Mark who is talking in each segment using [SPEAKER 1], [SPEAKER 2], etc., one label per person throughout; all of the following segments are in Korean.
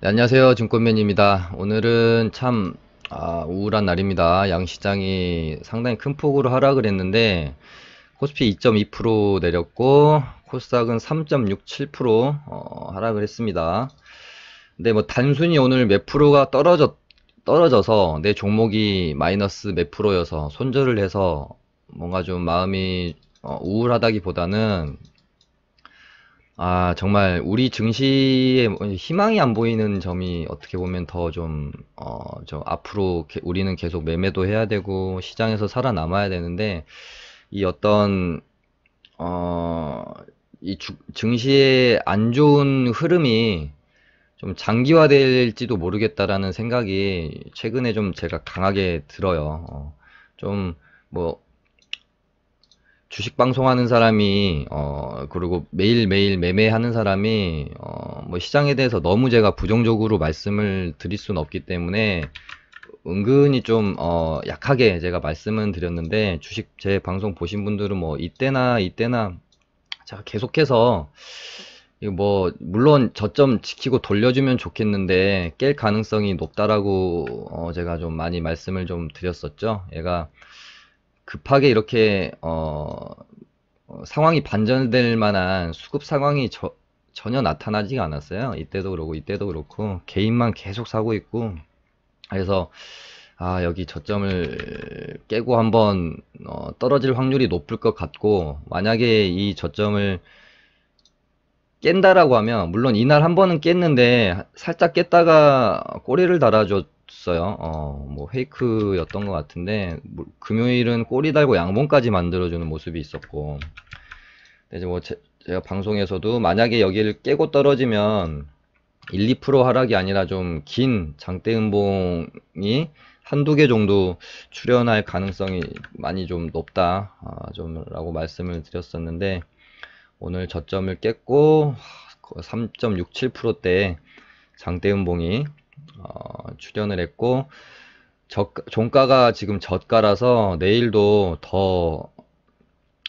[SPEAKER 1] 네, 안녕하세요. 증권맨입니다. 오늘은 참 우울한 날입니다. 양시장이 상당히 큰 폭으로 하락을 했는데 코스피 2.2% 내렸고 코스닥은 3.67% 하락을 했습니다. 근데 뭐 단순히 오늘 몇 프로가 떨어져서 내 종목이 마이너스 몇 프로여서 손절을 해서 뭔가 좀 마음이 우울하다기보다는 정말 우리 증시에 뭐 희망이 안 보이는 점이 어떻게 보면 더 좀, 앞으로 우리는 계속 매매도 해야 되고 시장에서 살아남아야 되는데 이 어떤, 어, 증시의 안 좋은 흐름이 좀 장기화될지도 모르겠다라는 생각이 최근에 좀 제가 강하게 들어요. 좀, 뭐, 주식 방송하는 사람이 그리고 매일매일 매매하는 사람이 뭐 시장에 대해서 너무 제가 부정적으로 말씀을 드릴 수는 없기 때문에 은근히 좀 약하게 제가 말씀은 드렸는데 주식 제 방송 보신 분들은 뭐 이때나 제가 계속해서 이거 뭐 물론 저점 지키고 돌려주면 좋겠는데 깰 가능성이 높다라고 제가 좀 많이 말씀을 좀 드렸었죠. 얘가 급하게 이렇게 상황이 반전될 만한 수급 상황이 전혀 나타나지가 않았어요. 이때도 그러고 이때도 그렇고 개인만 계속 사고 있고 그래서 여기 저점을 깨고 한번 떨어질 확률이 높을 것 같고 만약에 이 저점을 깬다라고 하면 물론 이날 한 번은 깼는데 살짝 깼다가 꼬리를 달아줬어요. 뭐 페이크였던 것 같은데 금요일은 꼬리 달고 양봉까지 만들어주는 모습이 있었고 근데 이제 뭐 제가 방송에서도 만약에 여기를 깨고 떨어지면 1, 2% 하락이 아니라 좀 긴 장대 음봉이 한두 개 정도 출현할 가능성이 많이 좀 높다 좀 라고 말씀을 드렸었는데 오늘 저점을 깼고 3.67%대 장대음봉이 출현을 했고 종가가 지금 저가라서 내일도 더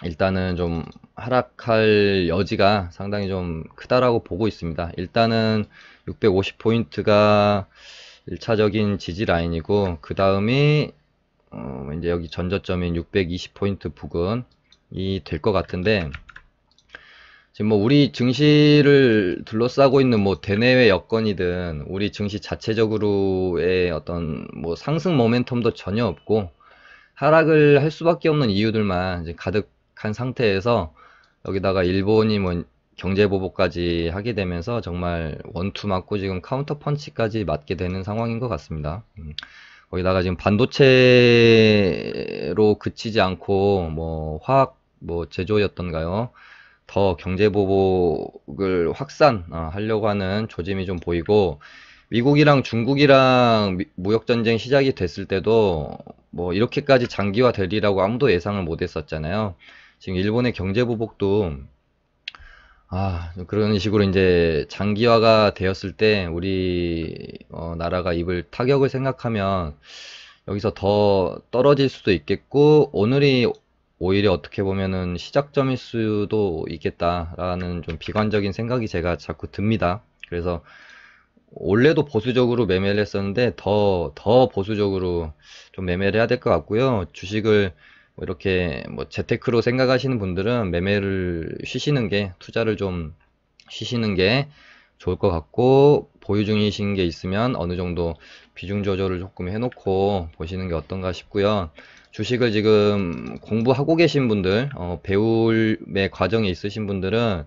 [SPEAKER 1] 일단은 좀 하락할 여지가 상당히 좀 크다라고 보고 있습니다. 일단은 650포인트가 1차적인 지지 라인이고 그 다음이 이제 여기 전저점인 620포인트 부근이 될 것 같은데 지금 뭐 우리 증시를 둘러싸고 있는 뭐 대내외 여건이든 우리 증시 자체적으로의 어떤 뭐 상승 모멘텀도 전혀 없고 하락을 할 수밖에 없는 이유들만 이제 가득한 상태에서 여기다가 일본이 뭐 경제 보복까지 하게 되면서 정말 원투 맞고 지금 카운터 펀치까지 맞게 되는 상황인 것 같습니다. 거기다가 지금 반도체로 그치지 않고 뭐 화학 뭐 제조였던가요? 더 경제 보복을 하려고 하는 조짐이 좀 보이고 미국이랑 중국이랑 무역 전쟁 시작이 됐을 때도 뭐 이렇게까지 장기화 되리라고 아무도 예상을 못 했었잖아요. 지금 일본의 경제 보복도 그런 식으로 이제 장기화가 되었을 때 우리 나라가 입을 타격을 생각하면 여기서 더 떨어질 수도 있겠고 오늘이 오히려 어떻게 보면은 시작점일 수도 있겠다라는 좀 비관적인 생각이 제가 자꾸 듭니다. 그래서 원래도 보수적으로 매매를 했었는데 더 보수적으로 좀 매매를 해야 될 것 같고요. 주식을 뭐 이렇게 뭐 재테크로 생각하시는 분들은 매매를 쉬시는 게 투자를 좀 쉬시는 게 좋을 것 같고 보유 중이신 게 있으면 어느 정도 비중 조절을 조금 해놓고 보시는 게 어떤가 싶고요. 주식을 지금 공부하고 계신 분들, 배움의 과정에 있으신 분들은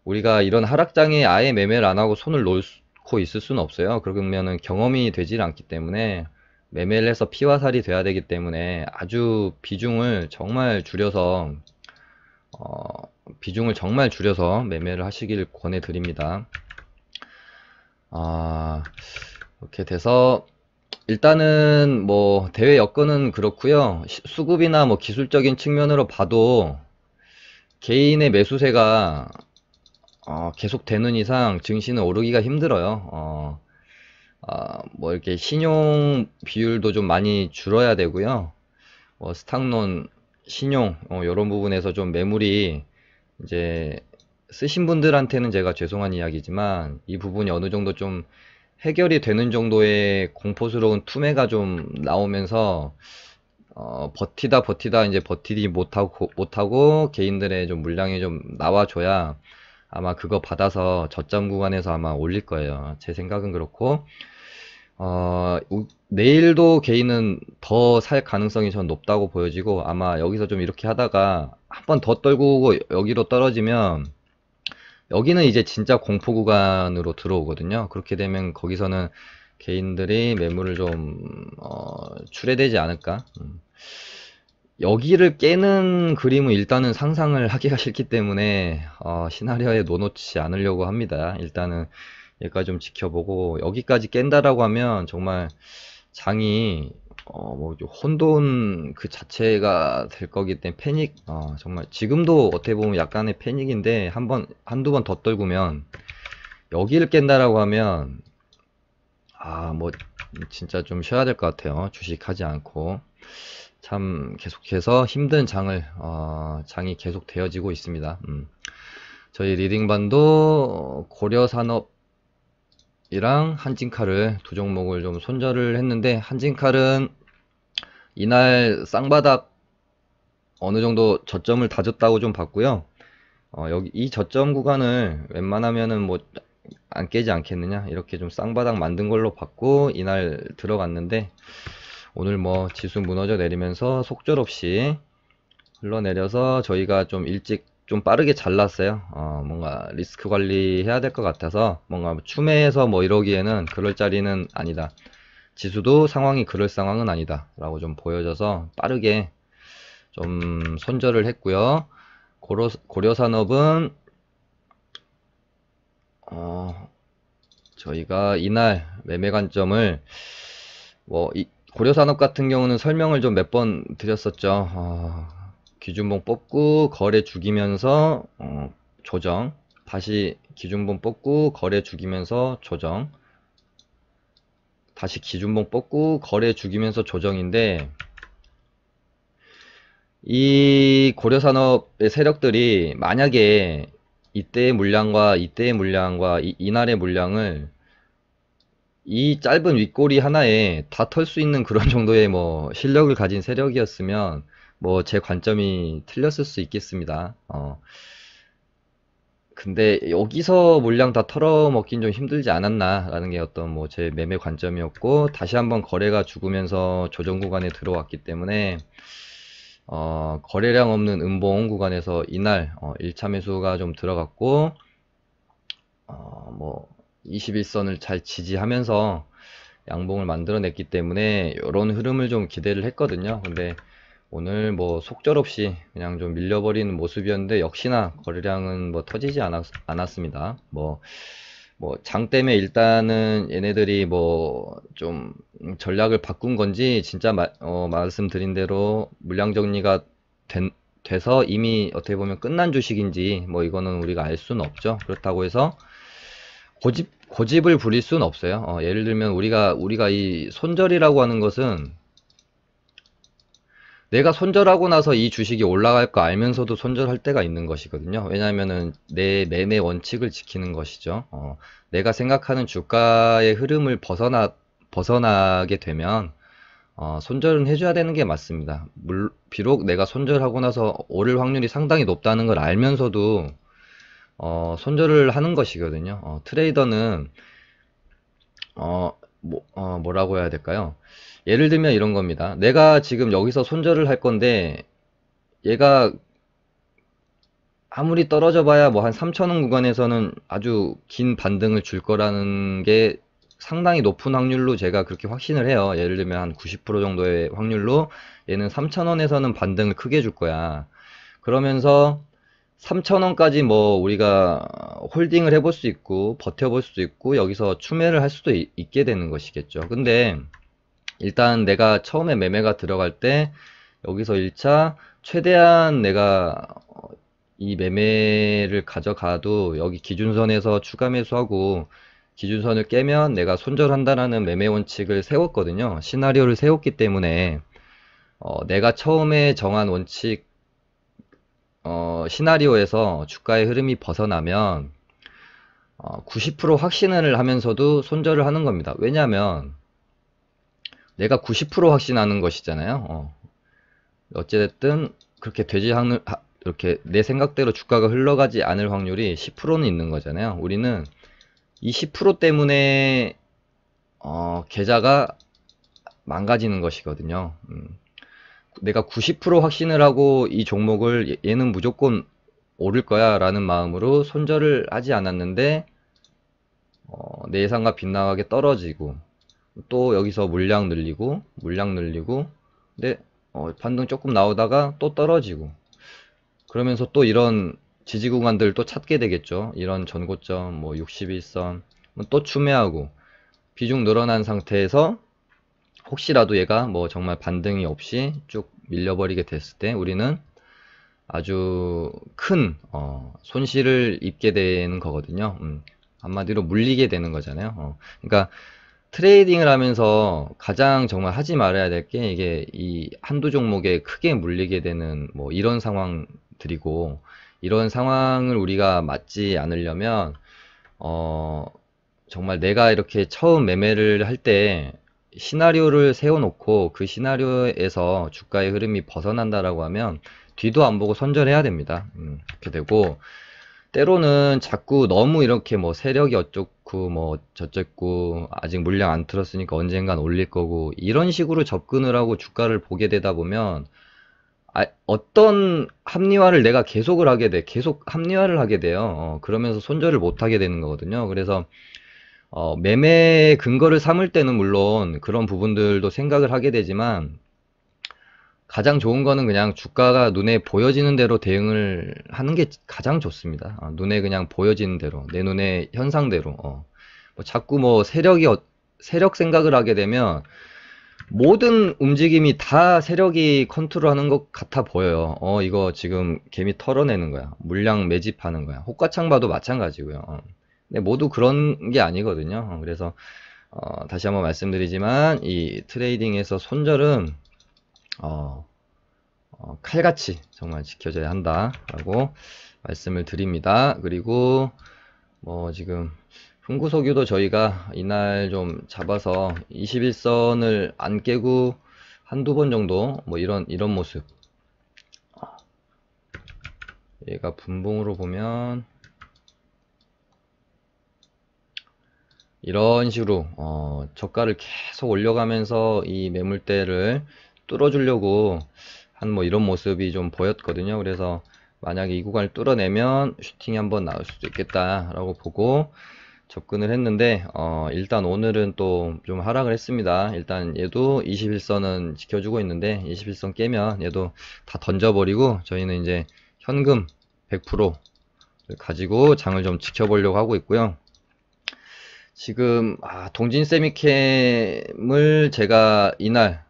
[SPEAKER 1] 우리가 이런 하락장에 아예 매매를 안 하고 손을 놓고 있을 수는 없어요. 그러면은 경험이 되질 않기 때문에 매매를 해서 피와 살이 돼야 되기 때문에 아주 비중을 정말 줄여서 매매를 하시길 권해드립니다. 아, 이렇게 돼서 일단은 뭐 대외 여건은 그렇고요. 수급이나 뭐 기술적인 측면으로 봐도 개인의 매수세가 계속 되는 이상 증시는 오르기가 힘들어요. 뭐 이렇게 신용 비율도 좀 많이 줄어야 되고요. 스탁론, 신용, 이런 부분에서 좀 매물이 이제 쓰신 분들한테는 제가 죄송한 이야기지만 이 부분이 어느 정도 좀 해결이 되는 정도의 공포스러운 투매가 좀 나오면서 버티다 이제 버티지 못하고 개인들의 좀 물량이 좀 나와줘야 아마 그거 받아서 저점 구간에서 아마 올릴 거예요. 제 생각은 그렇고, 내일도 개인은 더 살 가능성이 전 높다고 보여지고, 아마 여기서 좀 이렇게 하다가 한 번 더 떨구고 여기로 떨어지면, 여기는 이제 진짜 공포 구간으로 들어오거든요. 그렇게 되면 거기서는 개인들이 매물을 좀, 출회되지 않을까. 여기를 깨는 그림은 일단은 상상을 하기가 싫기 때문에 시나리오에 넣어놓지 않으려고 합니다. 일단은 여기까지 좀 지켜보고 여기까지 깬다라고 하면 정말 장이 뭐 혼돈 그 자체가 될 거기 때문에 패닉 정말 지금도 어떻게 보면 약간의 패닉인데 한두 번 더 떨구면 여기를 깬다라고 하면 뭐 진짜 좀 쉬어야 될 것 같아요. 주식하지 않고 참 계속해서 힘든 장이 계속 되어지고 있습니다. 저희 리딩반도 고려산업이랑 한진칼을 두 종목을 좀 손절을 했는데, 한진칼은 이날 쌍바닥 어느 정도 저점을 다졌다고 좀 봤고요. 여기 이 저점 구간을 웬만하면은 뭐 안 깨지 않겠느냐, 이렇게 좀 쌍바닥 만든 걸로 봤고 이날 들어갔는데, 오늘 뭐 지수 무너져 내리면서 속절없이 흘러내려서 저희가 좀 일찍 좀 빠르게 잘랐어요. 뭔가 리스크 관리 해야 될 것 같아서 뭔가 추매해서 뭐 이러기에는 그럴 자리는 아니다. 지수도 상황이 그럴 상황은 아니다 라고 좀 보여져서 빠르게 좀 손절을 했고요. 고려산업은 저희가 이날 매매 관점을 고려산업 같은 경우는 설명을 좀 몇 번 드렸었죠. 기준봉 뽑고 거래 죽이면서 조정, 다시 기준봉 뽑고 거래 죽이면서 조정, 다시 기준봉 뽑고 거래 죽이면서 조정인데, 이 고려산업의 세력들이 만약에 이때의 물량과 이날의 물량을 이 짧은 윗꼬리 하나에 다 털 수 있는 그런 정도의 뭐 실력을 가진 세력이었으면 뭐 제 관점이 틀렸을 수 있겠습니다. 근데 여기서 물량 다 털어먹긴 좀 힘들지 않았나 라는 게 어떤 뭐 제 매매 관점이었고, 다시 한번 거래가 죽으면서 조정 구간에 들어왔기 때문에 거래량 없는 음봉 구간에서 이날 1차 매수가 좀 들어갔고, 뭐 21선을 잘 지지하면서 양봉을 만들어냈기 때문에 이런 흐름을 좀 기대를 했거든요. 근데 오늘 뭐 속절없이 그냥 좀 밀려버리는 모습이었는데, 역시나 거래량은 뭐 터지지 않았습니다. 뭐 장 때문에 일단은 얘네들이 뭐 좀 전략을 바꾼 건지, 진짜 말씀드린 대로 물량 정리가 돼서 이미 어떻게 보면 끝난 주식인지 뭐 이거는 우리가 알 수는 없죠. 그렇다고 해서 고집을 부릴 수는 없어요. 예를 들면 우리가 이 손절이라고 하는 것은, 내가 손절하고 나서 이 주식이 올라갈 거 알면서도 손절할 때가 있는 것이거든요. 왜냐하면은 내 매매 원칙을 지키는 것이죠. 내가 생각하는 주가의 흐름을 벗어나게 되면 손절은 해줘야 되는 게 맞습니다. 비록 내가 손절하고 나서 오를 확률이 상당히 높다는 걸 알면서도 손절을 하는 것이거든요. 트레이더는 뭐라고 해야 될까요? 예를 들면 이런 겁니다. 내가 지금 여기서 손절을 할 건데, 얘가 아무리 떨어져 봐야 뭐 한 3,000원 구간에서는 아주 긴 반등을 줄 거라는 게 상당히 높은 확률로 제가 그렇게 확신을 해요. 예를 들면 한 90% 정도의 확률로 얘는 3,000원에서는 반등을 크게 줄 거야. 그러면서 3,000원까지 뭐 우리가 홀딩을 해볼 수 있고 버텨볼 수도 있고 여기서 추매를 할 수도 있게 되는 것이겠죠. 근데 일단 내가 처음에 매매가 들어갈 때 여기서 1차 최대한 내가 이 매매를 가져가도 여기 기준선에서 추가 매수하고, 기준선을 깨면 내가 손절한다라는 매매 원칙을 세웠거든요. 시나리오를 세웠기 때문에 내가 처음에 정한 원칙 시나리오에서 주가의 흐름이 벗어나면 90% 확신을 하면서도 손절을 하는 겁니다. 왜냐하면 내가 90% 확신하는 것이잖아요. 어찌됐든 그렇게 이렇게 내 생각대로 주가가 흘러가지 않을 확률이 10%는 있는 거잖아요. 우리는 이 10% 때문에 계좌가 망가지는 것이거든요. 내가 90% 확신을 하고 이 종목을 얘는 무조건 오를 거야 라는 마음으로 손절을 하지 않았는데 내 예상과 빗나가게 떨어지고 또 여기서 물량 늘리고 근데 반등 조금 나오다가 또 떨어지고 그러면서 또 이런 지지 구간들 또 찾게 되겠죠. 이런 전고점 뭐 61선 또 추매하고 비중 늘어난 상태에서 혹시라도 얘가 뭐 정말 반등이 없이 쭉 밀려버리게 됐을 때 우리는 아주 큰 손실을 입게 되는 거거든요. 한마디로 물리게 되는 거잖아요. 그러니까 트레이딩을 하면서 가장 정말 하지 말아야 될 게 이게 이 한두 종목에 크게 물리게 되는 뭐 이런 상황들이고 이런 상황을 우리가 맞지 않으려면 정말 내가 이렇게 처음 매매를 할 때 시나리오를 세워놓고 그 시나리오에서 주가의 흐름이 벗어난다라고 하면 뒤도 안 보고 손절해야 됩니다. 그렇게 되고 때로는 자꾸 너무 이렇게 뭐 세력이 어쩌고 뭐 저쩌고 아직 물량 안 틀었으니까 언젠간 올릴 거고 이런 식으로 접근을 하고 주가를 보게 되다 보면 어떤 합리화를 내가 계속 합리화를 하게 돼요. 그러면서 손절을 못 하게 되는 거거든요. 그래서 매매의 근거를 삼을 때는 물론 그런 부분들도 생각을 하게 되지만 가장 좋은 거는 그냥 주가가 눈에 보여지는 대로 대응을 하는 게 가장 좋습니다. 눈에 그냥 보여지는 대로, 내 눈의 현상대로. 뭐 자꾸 뭐 세력 생각을 하게 되면 모든 움직임이 다 세력이 컨트롤하는 것 같아 보여요. 이거 지금 개미 털어내는 거야. 물량 매집하는 거야. 호가창 봐도 마찬가지고요. 근데 모두 그런 게 아니거든요. 그래서 다시 한번 말씀드리지만 이 트레이딩에서 손절은 칼같이 정말 지켜져야 한다라고 말씀을 드립니다. 그리고 뭐 지금 흥구석유도 저희가 이날 좀 잡아서 21선을 안 깨고 한두 번 정도 뭐 이런 모습. 얘가 분봉으로 보면 이런 식으로 저가를 계속 올려가면서 이 매물대를 뚫어주려고 한 뭐 이런 모습이 좀 보였거든요. 그래서 만약에 이 구간을 뚫어내면 슈팅이 한번 나올 수도 있겠다 라고 보고 접근을 했는데 일단 오늘은 또 좀 하락을 했습니다. 일단 얘도 21선은 지켜주고 있는데 21선 깨면 얘도 다 던져버리고 저희는 이제 현금 100% 가지고 장을 좀 지켜보려고 하고 있고요. 지금 동진세미캠을 제가 이날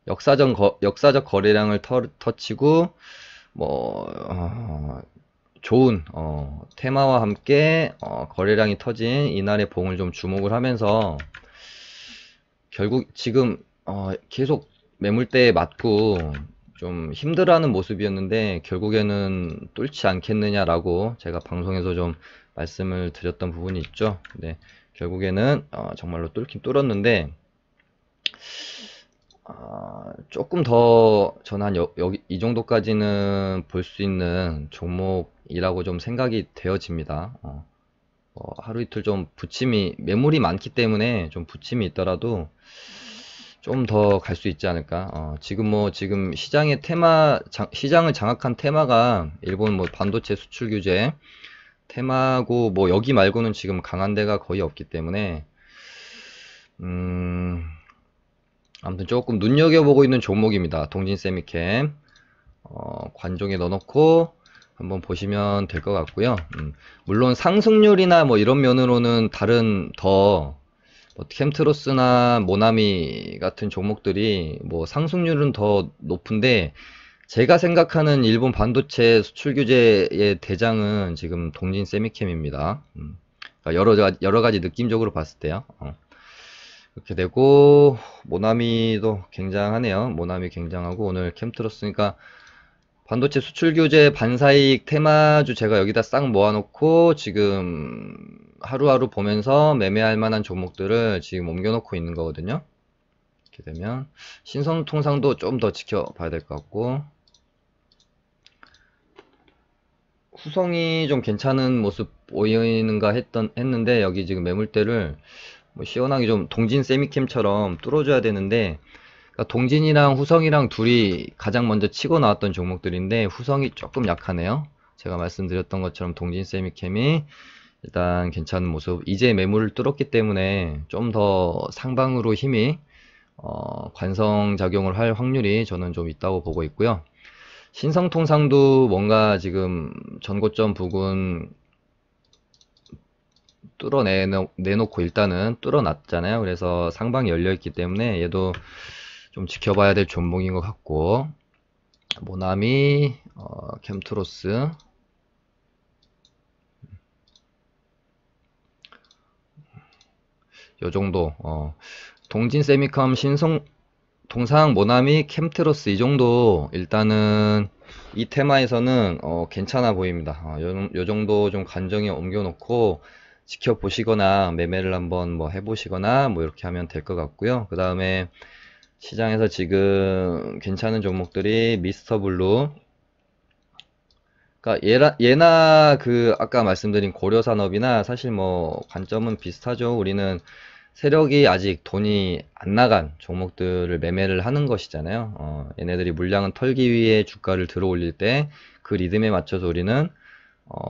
[SPEAKER 1] 역사적 거래량을 터치고 뭐 좋은 테마와 함께 거래량이 터진 이날의 봉을 좀 주목을 하면서 결국 지금 계속 매물대에 맞고 좀 힘들어하는 모습이었는데 결국에는 뚫지 않겠느냐라고 제가 방송에서 좀 말씀을 드렸던 부분이 있죠. 네, 결국에는 정말로 뚫긴 뚫었는데 조금 더 저는 한 여기 이 정도까지는 볼 수 있는 종목이라고 좀 생각이 되어집니다. 하루 이틀 좀 매물이 많기 때문에 좀 부침이 있더라도 좀 더 갈 수 있지 않을까. 지금 시장을 장악한 테마가 일본 뭐 반도체 수출 규제 테마고 뭐 여기 말고는 지금 강한 데가 거의 없기 때문에 아무튼 조금 눈여겨보고 있는 종목입니다. 동진세미캠 관종에 넣어놓고 한번 보시면 될 것 같고요. 물론 상승률이나 뭐 이런 면으로는 다른 뭐 캠트로스나 모나미 같은 종목들이 뭐 상승률은 더 높은데 제가 생각하는 일본 반도체 수출 규제의 대장은 지금 동진세미캠입니다. 그러니까 여러 가지 느낌적으로 봤을 때요. 이렇게 되고 모나미도 굉장하네요. 모나미 굉장하고 오늘 캠트로스니까 반도체 수출 규제 반사익 테마주 제가 여기다 싹 모아놓고 지금 하루하루 보면서 매매할 만한 종목들을 지금 옮겨놓고 있는 거거든요. 이렇게 되면 신성통상도 좀 더 지켜봐야 될 것 같고, 후성이 좀 괜찮은 모습 보이는가 했는데 여기 지금 매물대를 뭐 시원하게 좀 동진 세미캠처럼 뚫어줘야 되는데, 그러니까 동진이랑 후성이랑 둘이 가장 먼저 치고 나왔던 종목들인데 후성이 조금 약하네요. 제가 말씀드렸던 것처럼 동진 세미캠이 일단 괜찮은 모습, 이제 매물을 뚫었기 때문에 좀 더 상방으로 힘이 관성작용을 할 확률이 저는 좀 있다고 보고 있고요. 신성통상도 뭔가 지금 전고점 부근 내놓고 일단은 뚫어놨잖아요. 그래서 상방이 열려있기 때문에 얘도 좀 지켜봐야 될 종목인 것 같고, 모나미, 캠트로스, 요 정도, 동진 세미컴, 동상, 모나미, 캠트로스 이 정도 일단은 이 테마에서는 괜찮아 보입니다. 요 정도 좀 간정에 옮겨놓고 지켜보시거나 매매를 한번 뭐 해보시거나 뭐 이렇게 하면 될 것 같고요. 그 다음에 시장에서 지금 괜찮은 종목들이 미스터블루, 그러니까 얘나 그 아까 말씀드린 고려산업이나 사실 뭐 관점은 비슷하죠. 우리는 세력이 아직 돈이 안 나간 종목들을 매매를 하는 것이잖아요. 얘네들이 물량은 털기 위해 주가를 들어 올릴 때 그 리듬에 맞춰서 우리는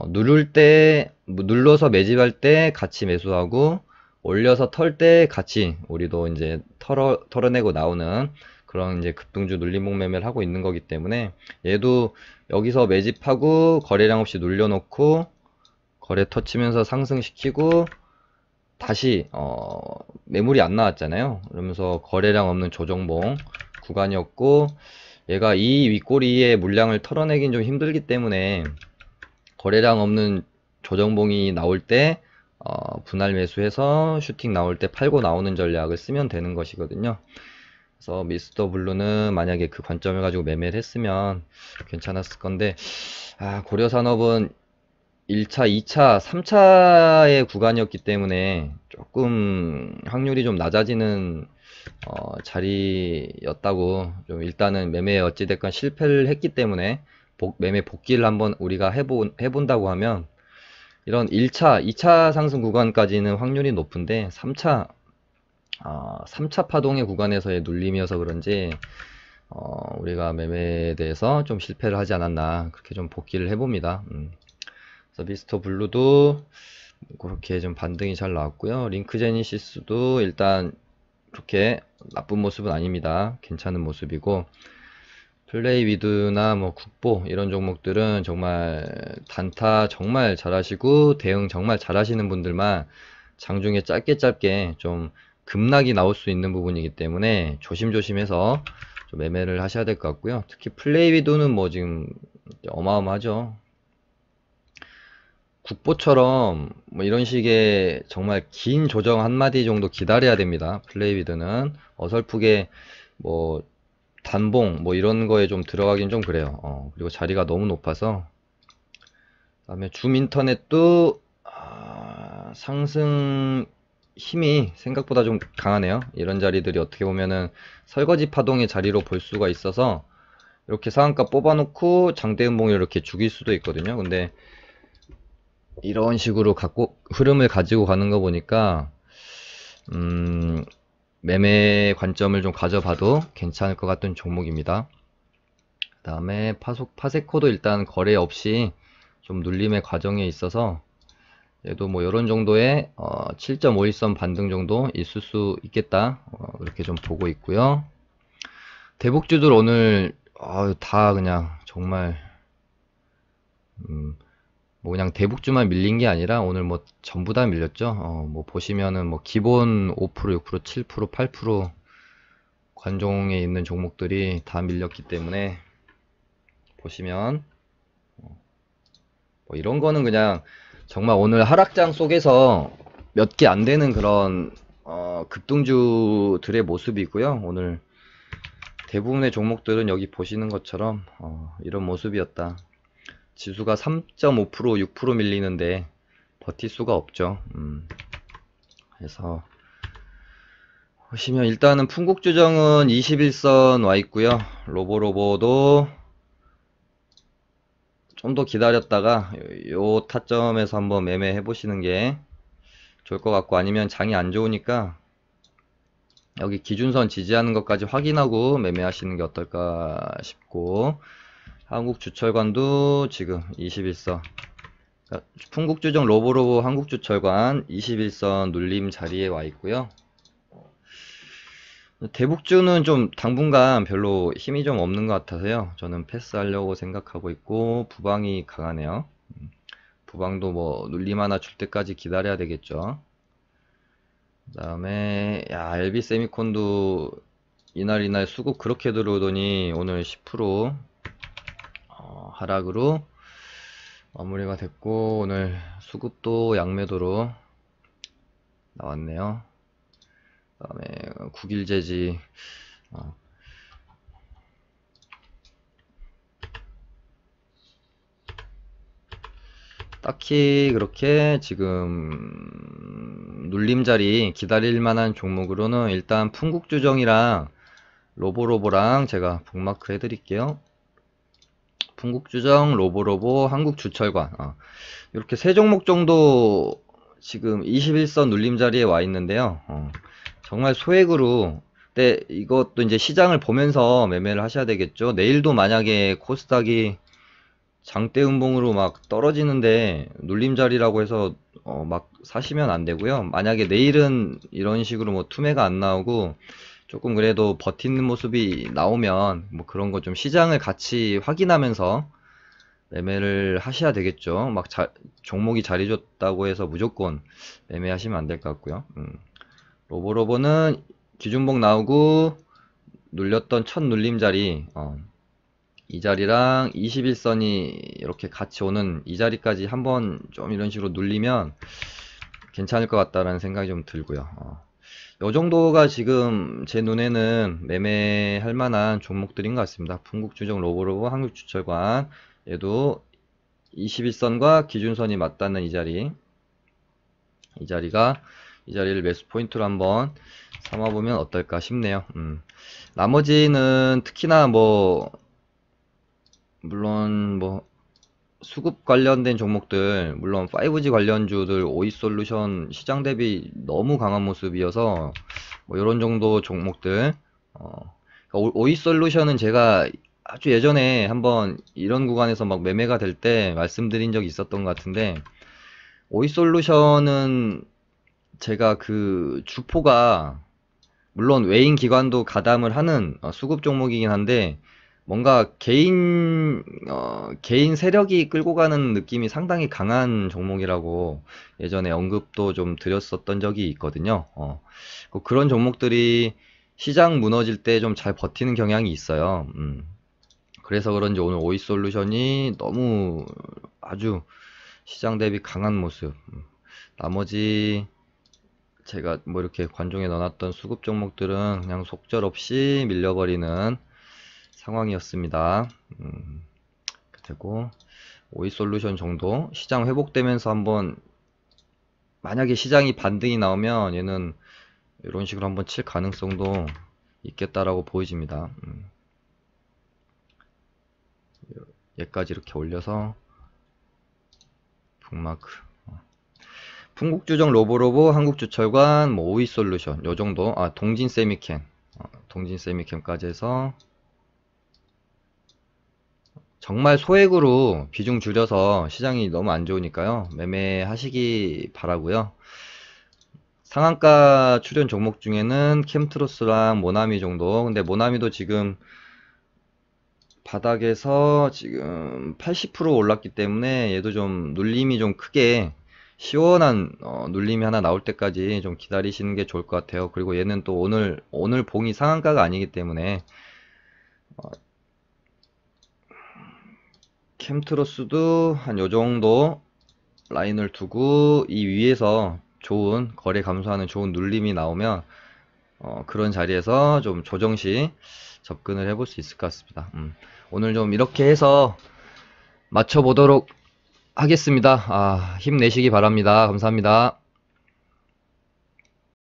[SPEAKER 1] 눌러서 매집할 때 같이 매수하고 올려서 털 때 같이 우리도 이제 털어내고 나오는 그런 이제 급등주 눌림목 매매를 하고 있는 거기 때문에 얘도 여기서 매집하고 거래량 없이 눌려놓고 거래 터치면서 상승시키고 다시 매물이 안 나왔잖아요. 그러면서 거래량 없는 조정봉 구간이었고, 얘가 이 윗꼬리에 물량을 털어내긴 좀 힘들기 때문에 거래량 없는 조정봉이 나올 때 분할 매수해서 슈팅 나올 때 팔고 나오는 전략을 쓰면 되는 것이거든요. 그래서 미스터 블루는 만약에 그 관점을 가지고 매매를 했으면 괜찮았을 건데, 고려산업은 1차, 2차, 3차의 구간이었기 때문에 조금 확률이 좀 낮아지는 자리였다고, 좀 일단은 매매에 어찌됐건 실패를 했기 때문에 매매 복귀를 한번 우리가 해본다고 하면 이런 1차, 2차 상승 구간까지는 확률이 높은데 3차 파동의 구간에서의 눌림이어서 그런지 우리가 매매에 대해서 좀 실패를 하지 않았나, 그렇게 좀 복귀를 해봅니다. 그래서 미스터 블루도 그렇게 좀 반등이 잘 나왔고요. 링크 제니시스도 일단 그렇게 나쁜 모습은 아닙니다. 괜찮은 모습이고, 플레이 위드나 뭐 국보 이런 종목들은 정말 단타 정말 잘하시고 대응 정말 잘하시는 분들만 장중에 짧게 좀 급락이 나올 수 있는 부분이기 때문에 조심조심해서 좀 매매를 하셔야 될 것 같고요. 특히 플레이 위드는 뭐 지금 어마어마하죠. 국보처럼 뭐 이런 식의 정말 긴 조정 한마디 정도 기다려야 됩니다. 플레이 위드는 어설프게 뭐 단봉 뭐 이런 거에 좀 들어가긴 좀 그래요. 그리고 자리가 너무 높아서. 그다음에 줌 인터넷도 상승 힘이 생각보다 좀 강하네요. 이런 자리들이 어떻게 보면은 설거지 파동의 자리로 볼 수가 있어서 이렇게 상한가 뽑아놓고 장대음봉을 이렇게 죽일 수도 있거든요. 근데 이런 식으로 흐름을 가지고 가는 거 보니까 매매 관점을 좀 가져봐도 괜찮을 것 같은 종목입니다. 그 다음에 파세코도 일단 거래 없이 좀 눌림의 과정에 있어서 얘도 뭐 이런 정도의 7.51선 반등 정도 있을 수 있겠다, 그렇게 좀 보고 있고요. 대북주들 오늘 다 그냥 정말 뭐 그냥 대북주만 밀린 게 아니라 오늘 뭐 전부 다 밀렸죠. 뭐 보시면은 뭐 기본 5%, 6%, 7%, 8% 관종에 있는 종목들이 다 밀렸기 때문에 보시면 뭐 이런 거는 그냥 정말 오늘 하락장 속에서 몇 개 안 되는 그런 급등주들의 모습이고요. 오늘 대부분의 종목들은 여기 보시는 것처럼 이런 모습이었다. 지수가 3.5% 6% 밀리는데 버틸 수가 없죠. 그래서 보시면 일단은 풍국주정은 21선 와 있고요. 로보로보도 좀 더 기다렸다가 요 타점에서 한번 매매해 보시는 게 좋을 것 같고, 아니면 장이 안 좋으니까 여기 기준선 지지하는 것까지 확인하고 매매하시는 게 어떨까 싶고, 한국주철관도 지금 21선, 그러니까 풍국주정 로보로보 한국주철관 21선 눌림 자리에 와 있고요. 대북주는 좀 당분간 별로 힘이 좀 없는 것 같아서요. 저는 패스하려고 생각하고 있고, 부방이 강하네요. 부방도 뭐 눌림 하나 줄 때까지 기다려야 되겠죠. 그 다음에 야, LB 세미콘도 이날 수급 그렇게 들어오더니 오늘 10% 하락으로 마무리가 됐고, 오늘 수급도 양매도로 나왔네요. 그 다음에 국일제지 딱히 그렇게 지금 눌림자리 기다릴 만한 종목으로는 일단 풍국주정이랑 로보로보랑 제가 북마크 해드릴게요. 풍국주정, 로보로보, 한국주철관 이렇게 세 종목 정도 지금 21선 눌림자리에 와 있는데요. 정말 소액으로, 근데 이것도 이제 시장을 보면서 매매를 하셔야 되겠죠. 내일도 만약에 코스닥이 장대 음봉으로 막 떨어지는데 눌림자리라고 해서 막 사시면 안 되고요. 만약에 내일은 이런 식으로 뭐 투매가 안 나오고 조금 그래도 버티는 모습이 나오면 뭐 그런 거 좀 시장을 같이 확인하면서 매매를 하셔야 되겠죠. 막 종목이 자리 줬다고 해서 무조건 매매하시면 안 될 것 같고요. 로보로보는 기준봉 나오고 눌렸던 첫 눌림자리 이 자리랑 21선이 이렇게 같이 오는 이 자리까지 한번 좀 이런 식으로 눌리면 괜찮을 것 같다라는 생각이 좀 들고요. 요 정도가 지금 제 눈에는 매매할 만한 종목들인 것 같습니다. 풍국주정, 로보로보, 한국주철관, 얘도 21선과 기준선이 맞닿는 이 자리를 매수 포인트로 한번 삼아보면 어떨까 싶네요. 나머지는 특히나 물론 수급 관련된 종목들, 물론 5G 관련주들 오이솔루션 시장 대비 너무 강한 모습이어서 뭐 이런 정도 종목들, 오이솔루션은 제가 아주 예전에 한번 이런 구간에서 막 매매가 될 때 말씀드린 적이 있었던 것 같은데, 오이솔루션은 제가 그 주포가 물론 외인 기관도 가담을 하는 수급 종목이긴 한데, 뭔가 개인 세력이 끌고 가는 느낌이 상당히 강한 종목이라고 예전에 언급도 좀 드렸었던 적이 있거든요. 그런 종목들이 시장 무너질 때 좀 잘 버티는 경향이 있어요. 그래서 그런지 오늘 오이솔루션이 너무 아주 시장 대비 강한 모습. 나머지 제가 뭐 이렇게 관종에 넣어놨던 수급 종목들은 그냥 속절없이 밀려버리는 상황이었습니다. 되고 오이솔루션 정도 시장 회복되면서 한번 만약에 시장이 반등이 나오면 얘는 이런 식으로 한번 칠 가능성도 있겠다라고 보여집니다. 얘까지 이렇게 올려서 북마크, 풍국주정, 로보로보, 한국주철관, 뭐 오이솔루션 요 정도, 동진세미캠까지 해서 정말 소액으로 비중 줄여서 시장이 너무 안 좋으니까요. 매매하시기 바라고요. 상한가 출현 종목 중에는 캠트로스랑 모나미 정도. 근데 모나미도 지금 바닥에서 지금 80% 올랐기 때문에 얘도 좀 눌림이 좀 크게 시원한 눌림이 하나 나올 때까지 좀 기다리시는 게 좋을 것 같아요. 그리고 얘는 또 오늘 봉이 상한가가 아니기 때문에 캠트로스도 한 요정도 라인을 두고 이 위에서 좋은 거래 감소하는 좋은 눌림이 나오면 그런 자리에서 좀 조정시 접근을 해볼 수 있을 것 같습니다. 오늘 좀 이렇게 해서 맞춰보도록 하겠습니다. 힘내시기 바랍니다. 감사합니다.